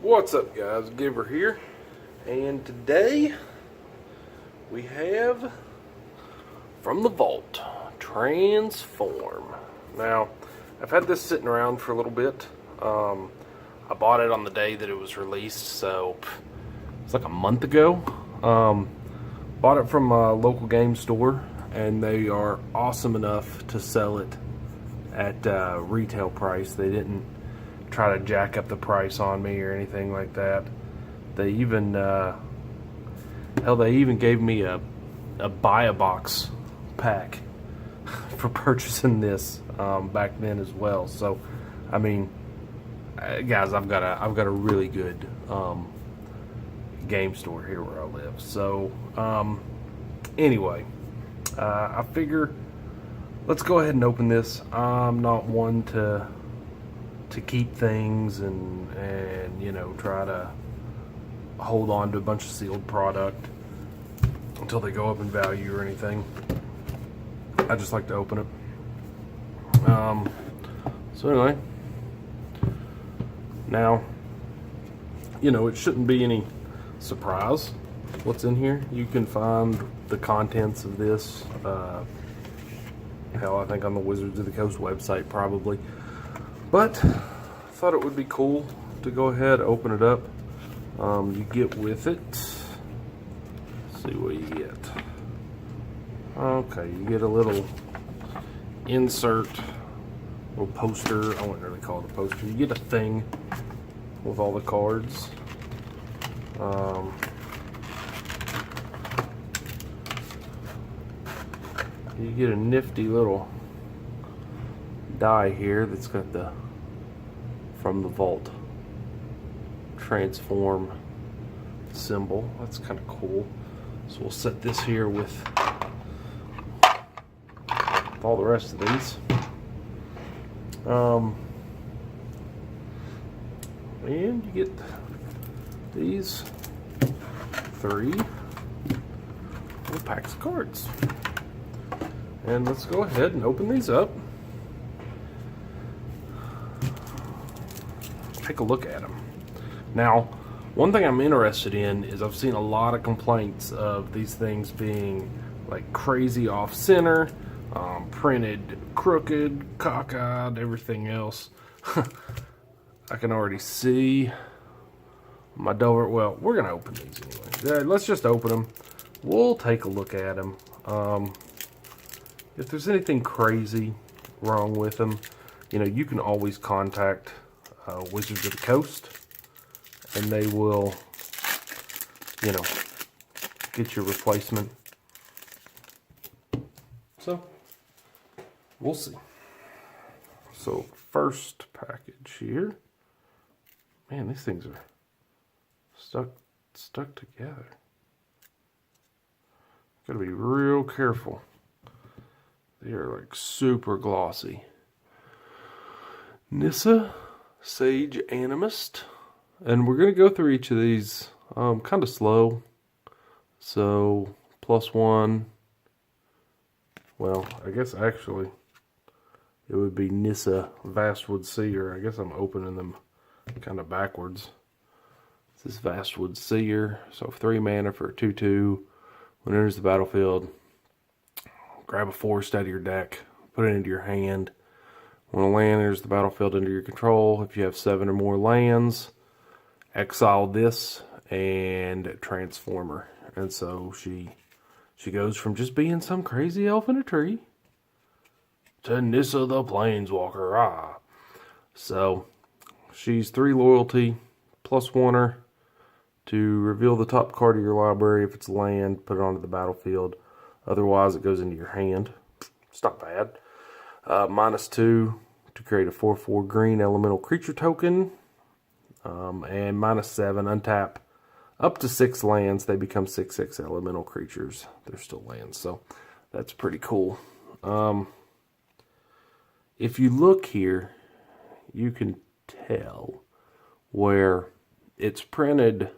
What's up, guys? Giver here, and today we have from the vault Transform. Now, I've had this sitting around for a little bit. I bought it on the day that it was released, so it's like a month ago. Bought it from a local game store, and they are awesome enough to sell it at retail price. They didn't try to jack up the price on me or anything like that. They even they even gave me a buy a box pack for purchasing this back then as well. So I mean, guys, I've got a really good game store here where I live. So anyway, I figure let's go ahead and open this. I'm not one to keep things and you know, try to hold on to a bunch of sealed product until they go up in value or anything. I just like to open it. So anyway, now, you know, it shouldn't be any surprise what's in here. You can find the contents of this, hell, I think on the Wizards of the Coast website probably. But I thought it would be cool to go ahead, open it up. You get with it. Let's see what you get. Okay, you get a little insert, little poster. I wouldn't really call it a poster. You get a thing with all the cards. You get a nifty little die here that's got the from the vault Transform symbol. That's kind of cool. So we'll set this here with all the rest of these. And you get these 3 little packs of cards. And let's go ahead and open these up. Take a look at them. Now, one thing I'm interested in is I've seen a lot of complaints of these things being like crazy off center, printed crooked, cockeyed, everything else. I can already see my door. Well, we're gonna open these anyway. Let's just open them. We'll take a look at them. If there's anything crazy wrong with them, you know, you can always contact Wizards of the Coast, and they will, you know, get your replacement. So we'll see. So first package here. Man, these things are stuck together. Gotta be real careful. They are like super glossy. Nissa, Sage Animist, and we're going to go through each of these kind of slow. So +1, well, I guess actually it would be Nissa Vastwood Seer. I guess I'm opening them kind of backwards. This is Vastwood Seer, so 3 mana for a 2/2. When it enters the battlefield, grab a forest out of your deck, put it into your hand. When a land enters the battlefield under your control, if you have 7 or more lands, exile this and transform her. And so she goes from just being some crazy elf in a tree to Nissa the Planeswalker. Ah. So she's 3 loyalty, +1 to reveal the top card of your library. If it's land, put it onto the battlefield. Otherwise, it goes into your hand. It's not bad. -2 to create a 4/4 green elemental creature token. And -7, untap up to 6 lands. They become 6/6 elemental creatures. They're still lands, so that's pretty cool. If you look here, you can tell where it's printed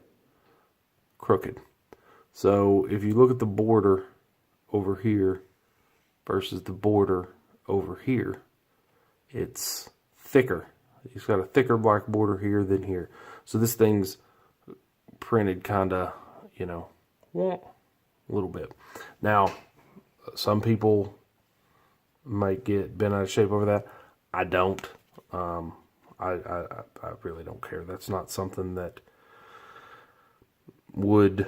crooked. So if you look at the border over here versus the border over here, it's thicker. He's got a thicker black border here than here. So this thing's printed kind of, you know, well, a little bit. Now, some people might get bent out of shape over that. I don't. I really don't care. That's not something that would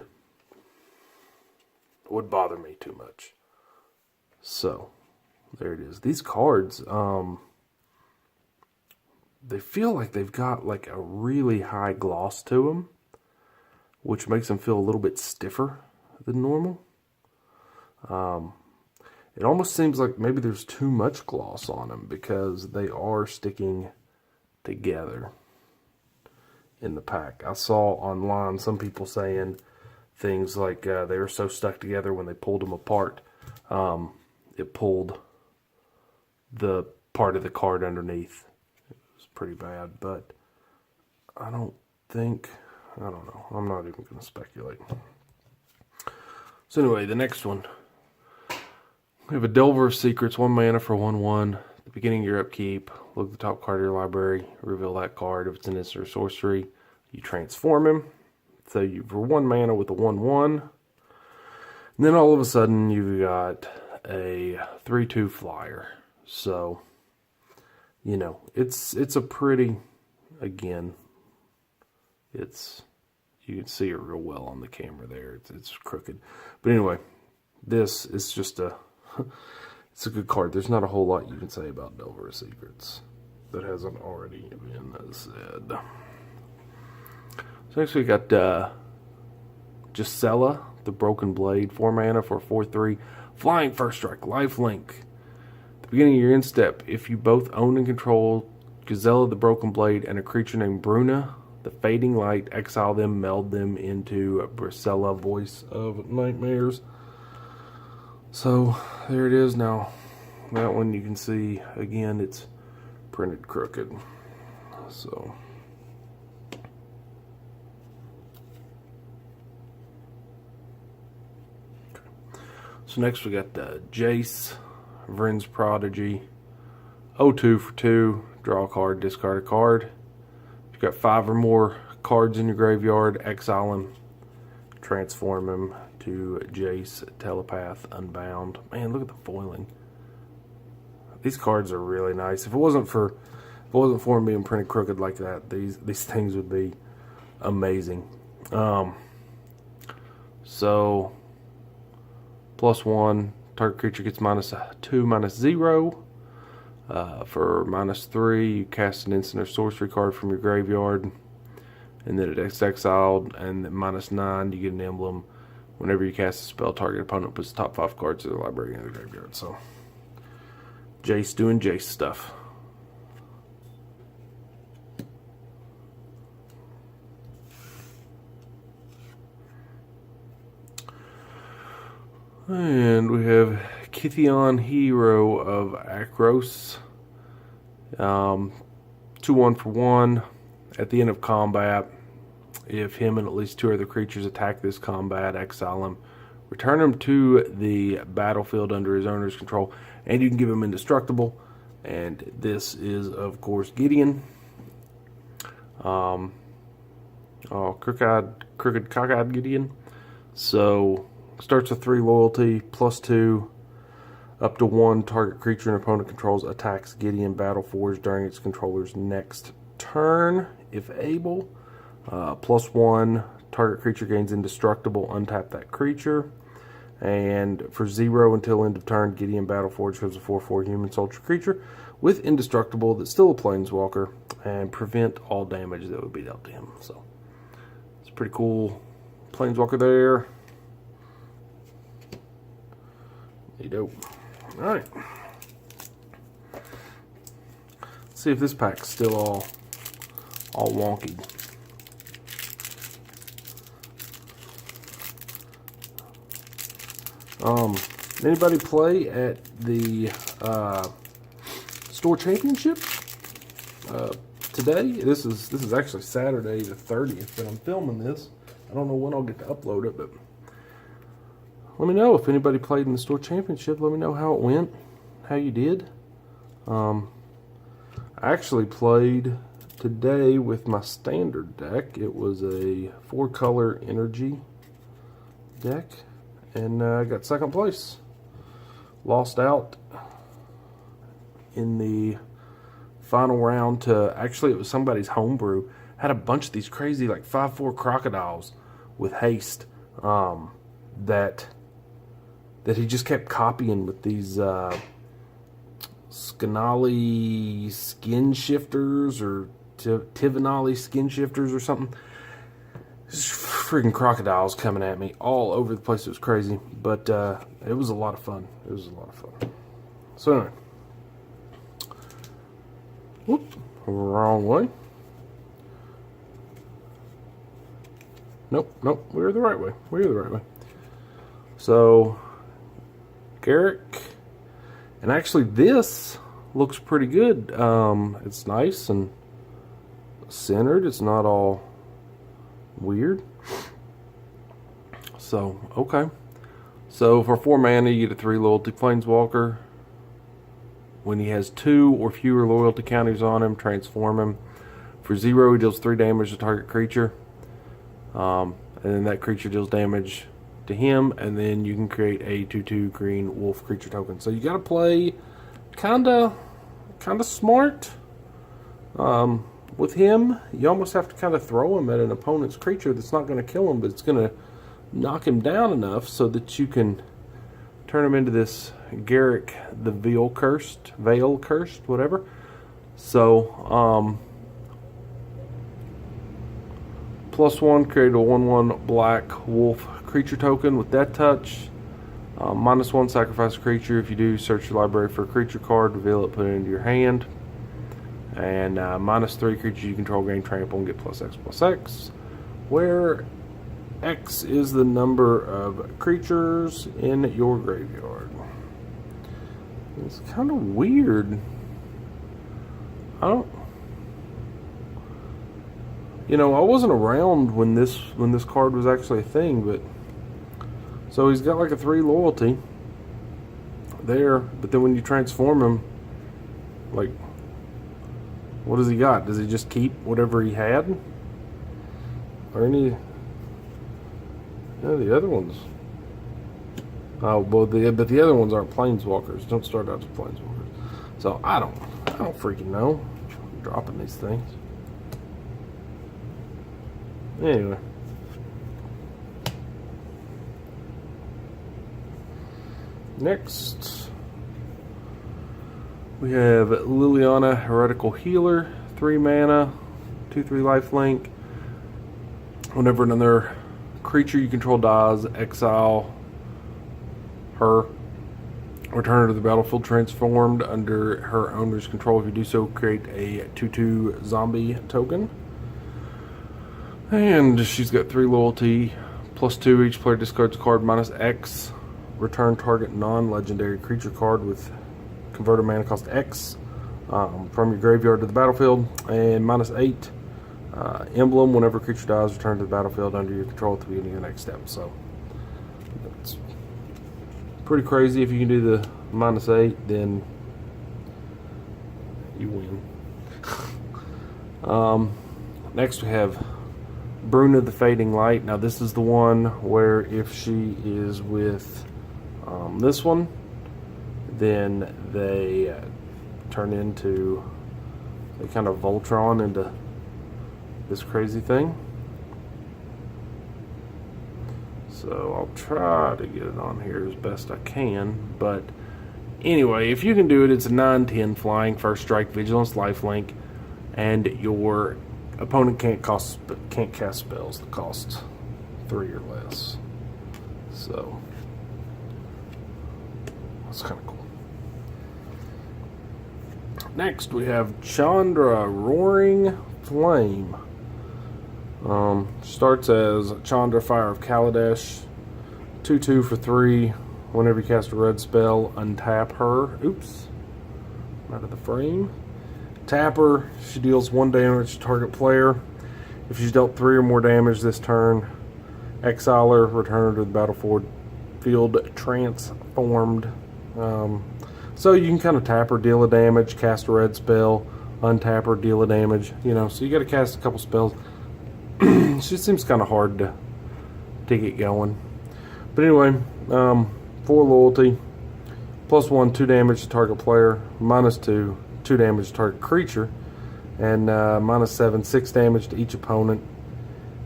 bother me too much. So, there it is. These cards, they feel like they've got like a really high gloss to them, which makes them feel a little bit stiffer than normal. It almost seems like maybe there's too much gloss on them because they are sticking together in the pack. I saw online some people saying things like they were so stuck together when they pulled them apart, it pulled the part of the card underneath. It was pretty bad, but I don't know. I'm not even going to speculate. So anyway, the next one. We have a Delver of Secrets, 1 mana for 1/1. At the beginning of your upkeep, look at the top card of your library, reveal that card. If it's an instant or sorcery, you transform him. So you for 1 mana with a 1/1. And then all of a sudden you've got a 3/2 flyer. So, you know, it's a pretty, again, you can see it real well on the camera there. It's crooked. But anyway, this is just it's a good card. There's not a whole lot you can say about Delver of Secrets that hasn't already been said. So next we got Gisela, the Broken Blade, 4 mana for 4/3. Flying first strike, lifelink. At the beginning of your end step, if you both own and control Gisela, the Broken Blade, and a creature named Bruna, the Fading Light, exile them, meld them into Brisela, Voice of Nightmares. So, there it is now. That one you can see, again, it's printed crooked. So, so next we got Jace, Vryn's Prodigy, 0/2 for 2, draw a card, discard a card. If you've got 5 or more cards in your graveyard, exile them, transform them to Jace, Telepath, Unbound. Man, look at the foiling. These cards are really nice. If it wasn't for them being printed crooked like that, these things would be amazing. So +1, target creature gets -2, -0. For -3, you cast an instant or sorcery card from your graveyard, and then it's exiled, and at -9, you get an emblem. Whenever you cast a spell, target opponent puts the top 5 cards of the library in the graveyard. So, Jace doing Jace stuff. And we have Kithion, Hero of Akros. 2/1 for 1. At the end of combat, if him and at least 2 other creatures attack this combat, exile him. Return him to the battlefield under his owner's control, and you can give him indestructible. And this is, of course, Gideon. Crooked cockeyed Gideon. So, starts with 3 loyalty, +2, up to 1 target creature an opponent controls attacks Gideon Battleforged during its controller's next turn, if able. +1, target creature gains indestructible, untap that creature. And for 0 until end of turn, Gideon Battleforged becomes a 4/4 human soldier creature with indestructible that's still a planeswalker, and prevent all damage that would be dealt to him. So it's a pretty cool planeswalker there. Dope. Alright. Let's see if this pack's still all wonky. Anybody play at the store championship today? This is actually Saturday the 30th that I'm filming this. I don't know when I'll get to upload it, but let me know if anybody played in the store championship. Let me know how it went, how you did. I actually played today with my standard deck. It was a 4-color energy deck, and I got second place. Lost out in the final round to, actually it was somebody's homebrew. Had a bunch of these crazy like 5/4 crocodiles with haste that he just kept copying with these Skinali skin shifters or Tivanali skin shifters or something. Just freaking crocodiles coming at me all over the place. It was crazy, but it was a lot of fun. It was a lot of fun. So anyway, whoop, wrong way. Nope, we're the right way. We're the right way. So, Garrick, and actually this looks pretty good. It's nice and centered. It's not all weird. So, okay. So for 4 mana, you get a 3 loyalty planeswalker. When he has 2 or fewer loyalty counters on him, transform him. For 0, he deals 3 damage to target creature. And then that creature deals damage to him, and then you can create a 2/2 green wolf creature token. So you gotta play kinda smart. With him, you almost have to kind of throw him at an opponent's creature that's not going to kill him, but it's going to knock him down enough so that you can turn him into this Garrick the Veil Cursed, whatever. So, +1, create a 1/1 black wolf creature token with that touch. -1, sacrifice a creature. If you do, search your library for a creature card, reveal it, put it into your hand. And -3 creatures you control gain trample and get +X/+X, where X is the number of creatures in your graveyard. It's kind of weird. I wasn't around when this card was actually a thing, but so he's got like a 3 loyalty there, but then when you transform him, like, what does he got? Does he just keep whatever he had? Or any? Yeah, the other ones. Oh, well, but the other ones aren't planeswalkers. Don't start out as planeswalkers. So I don't freaking know. I'm dropping these things. Anyway. Next, we have Liliana, Heretical Healer, 3 mana, 2/3 lifelink. Whenever another creature you control dies, exile her. Return her to the battlefield transformed under her owner's control. If you do so, create a 2/2 zombie token. And she's got 3 loyalty, +2. Each player discards a card -X. Return target non-legendary creature card with converted mana cost X from your graveyard to the battlefield. And -8. Emblem, whenever a creature dies, return to the battlefield under your control at the beginning of the next step. So it's pretty crazy. If you can do the -8, then you win. Next we have Bruna the Fading Light. Now this is the one where if she is with this one, then they turn into, they kind of Voltron into this crazy thing. So I'll try to get it on here as best I can. But anyway, if you can do it, it's a 9/10 flying, first strike, vigilance, lifelink, and your opponent can't cast spells that cost 3 or less. So that's kind of cool. Next we have Chandra, Roaring Flame. Starts as Chandra, Fire of Kaladesh, 2/2 for 3. Whenever you cast a red spell, untap her. Oops, I'm out of the frame. Tap her. She deals 1 damage to target player. If she's dealt 3 or more damage this turn, exile her, return her to the battlefield transformed. So you can kind of tap her, deal a damage, cast a red spell, untap her, deal a damage, you know, so you got to cast a couple spells. It just seems kind of hard to get going. But anyway, 4 loyalty, +1, 2 damage to target player, -2, 2 damage to target creature, and -7, 6 damage to each opponent.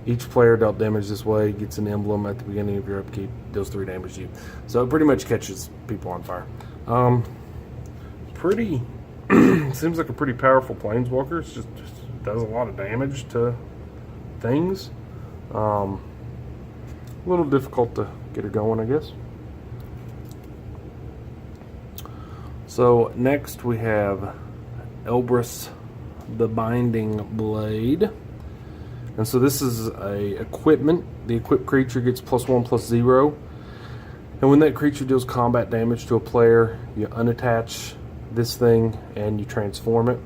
Each player dealt damage this way gets an emblem at the beginning of your upkeep, deals 3 damage to you. So it pretty much catches people on fire. Pretty, seems like a pretty powerful planeswalker. It just does a lot of damage to things. A little difficult to get her going, I guess. So next we have Elbrus the Binding Blade. And so this is a equipment. The equipped creature gets +1/+0. And when that creature deals combat damage to a player, you unattach this thing and you transform it.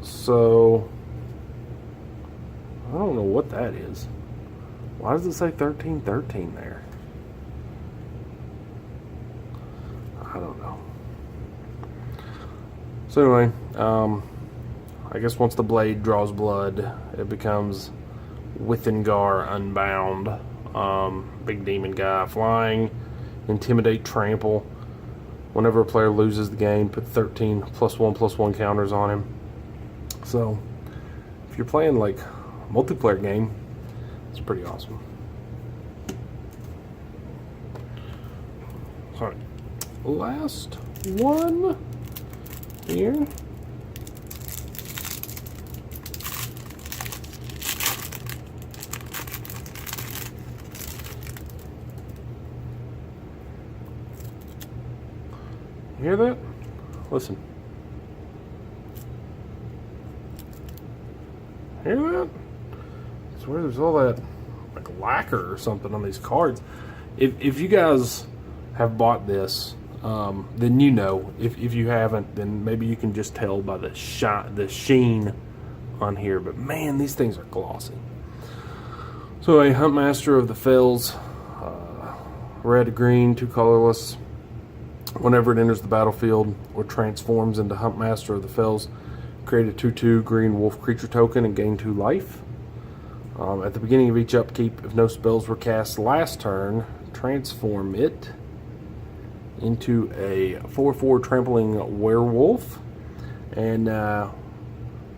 So I don't know what that is. Why does it say 13/13 there? I don't know. So anyway, I guess once the blade draws blood, it becomes Withengar Unbound. Big demon guy, flying, intimidate, trample. Whenever a player loses the game, put 13 +1/+1 counters on him. So if you're playing like a multiplayer game, it's pretty awesome. Alright, last one here. You hear that? Listen. Hear that? I swear there's all that like lacquer or something on these cards. If you guys have bought this, then you know. If you haven't, then maybe you can just tell by the sheen on here. But man, these things are glossy. So a Huntmaster of the Fells, red, green, 2 colorless. Whenever it enters the battlefield or transforms into Huntmaster of the Fells, create a 2/2 green wolf creature token and gain 2 life. At the beginning of each upkeep, if no spells were cast last turn, transform it into a 4/4 trampling werewolf. And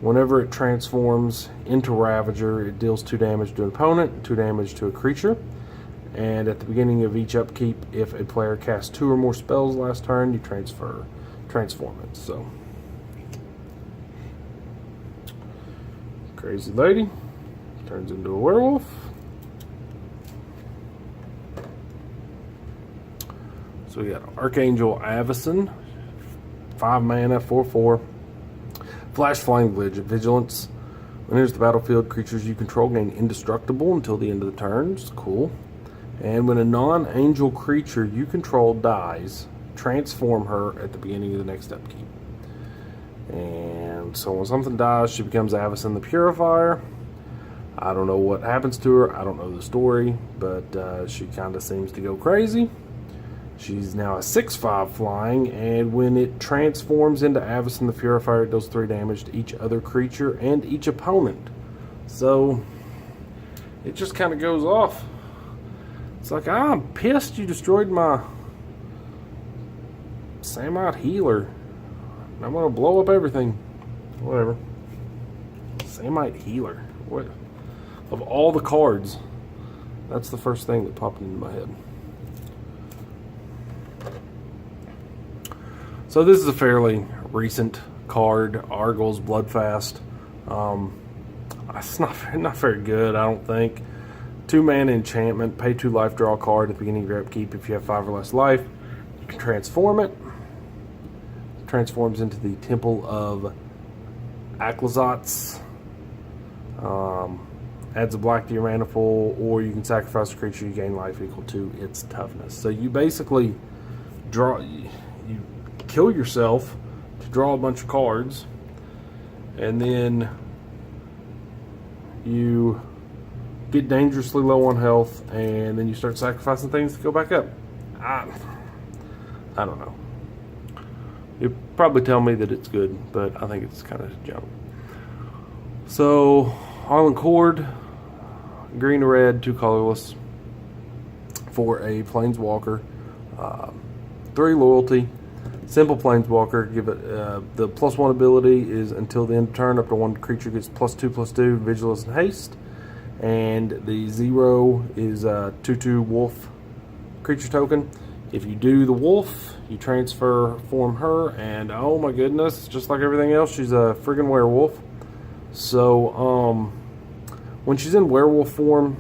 whenever it transforms into Ravager, it deals 2 damage to an opponent, 2 damage to a creature. And at the beginning of each upkeep, if a player casts 2 or more spells last turn, you transform it. So, crazy lady turns into a werewolf. So we got Archangel Avacyn, 5 mana, 4/4, flash flying vigilance. When it enters the battlefield, creatures you control gain indestructible until the end of the turn. It's cool. And when a non-angel creature you control dies, transform her at the beginning of the next upkeep. And so when something dies, she becomes Avacyn the Purifier. I don't know what happens to her. I don't know the story, but she kind of seems to go crazy. She's now a 6/5 flying, and when it transforms into Avacyn the Purifier, it does 3 damage to each other creature and each opponent. So it just kind of goes off. It's like, I'm pissed you destroyed my Samite healer. I'm going to blow up everything. Whatever. Samite healer. What? Of all the cards, that's the first thing that popped into my head. So this is a fairly recent card, Argyl's Bloodfast. It's not very good, I don't think. 2 mana enchantment, pay 2 life, draw a card at the beginning of your upkeep. If you have 5 or less life, you can transform it. It transforms into the Temple of Aklazotz. Adds a black to your mana pool, or you can sacrifice a creature, you gain life equal to its toughness. So you basically you kill yourself to draw a bunch of cards, and then you get dangerously low on health, and then you start sacrificing things to go back up. I don't know. probably tell me that it's good, but I think it's kind of junk. So, Island Cord, green to red, 2 colorless for a Planeswalker. 3 loyalty, simple Planeswalker. Give it the +1 ability is until the end of turn, up to 1 creature gets +2/+2, Vigilance and Haste. And the 0 is a 2/2 Wolf creature token. If you do the Wolf, you form her, and oh my goodness, just like everything else, she's a friggin' werewolf. So, when she's in werewolf form,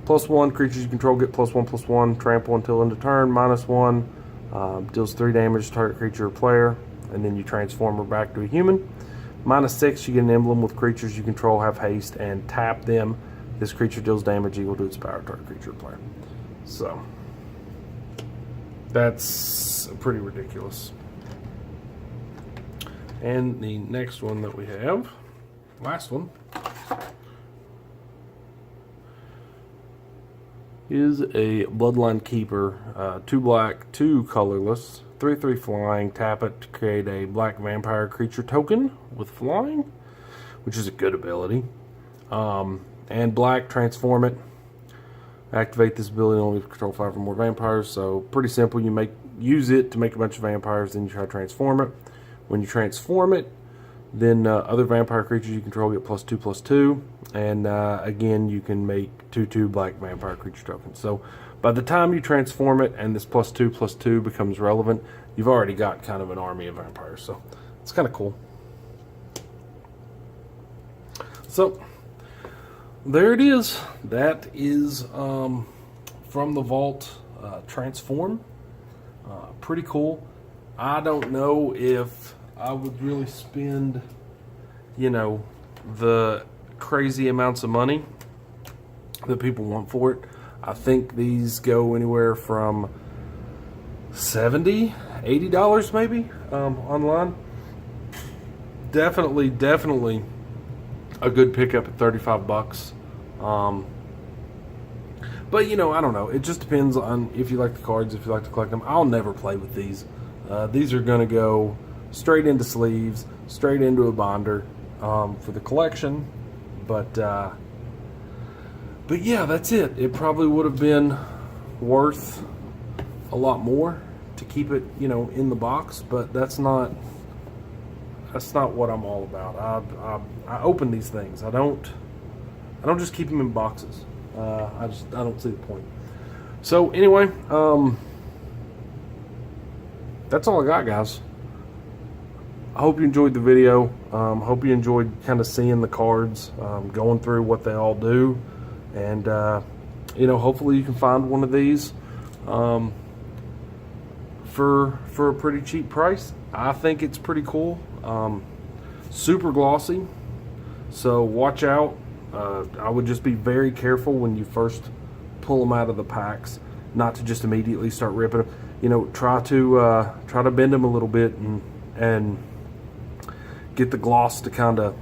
+1 creatures you control get +1/+1, trample until end of turn, -1, deals 3 damage to target creature or player, and then you transform her back to a human. -6, you get an emblem with creatures you control have haste and tap them. This creature deals damage equal to its power to target creature or player. So, that's pretty ridiculous. And the next one that we have, last one, is a Bloodline Keeper, 2 black, 2 colorless, 3/3 flying. Tap it to create a black vampire creature token with flying, which is a good ability. And black, transform it. Activate this ability only if you control 5 or more vampires. So pretty simple. You use it to make a bunch of vampires, then you try to transform it. When you transform it, then other vampire creatures you control get +2/+2, and again you can make 2/2 black vampire creature tokens. So by the time you transform it and this +2/+2 becomes relevant, you've already got kind of an army of vampires. So it's kind of cool. So there it is. That is from the Vault Transform. Pretty cool. I don't know if I would really spend, the crazy amounts of money that people want for it. I think these go anywhere from $70, $80 maybe online. Definitely a good pickup at $35. But I don't know. It just depends on if you like the cards, if you like to collect them. I'll never play with these. These are going to go straight into sleeves, straight into a binder for the collection. But yeah, that's it. It probably would have been worth a lot more to keep it, in the box. But that's not what I'm all about. I open these things. I don't just keep them in boxes. I don't see the point. So anyway, that's all I got, guys. I hope you enjoyed the video. Hope you enjoyed kind of seeing the cards, going through what they all do, and hopefully you can find one of these for a pretty cheap price. I think it's pretty cool. Super glossy, so watch out. I would just be very careful when you first pull them out of the packs, not to just immediately start ripping them. Try to bend them a little bit and get the gloss to kind of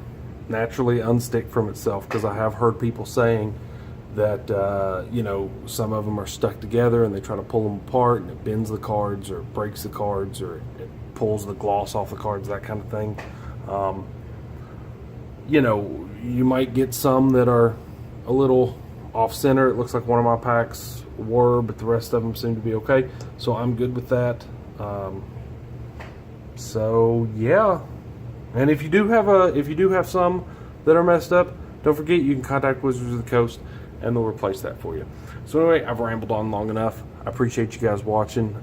naturally unstick from itself, because I have heard people saying that some of them are stuck together and they try to pull them apart and it bends the cards or breaks the cards or it pulls the gloss off the cards, that kind of thing. You might get some that are a little off center. It looks like one of my packs were, but the rest of them seem to be okay. So I'm good with that. So yeah. And if you do have some that are messed up, don't forget you can contact Wizards of the Coast and they'll replace that for you. So anyway, I've rambled on long enough. I appreciate you guys watching.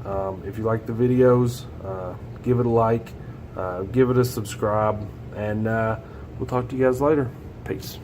If you like the videos, give it a like, give it a subscribe, and we'll talk to you guys later. Peace.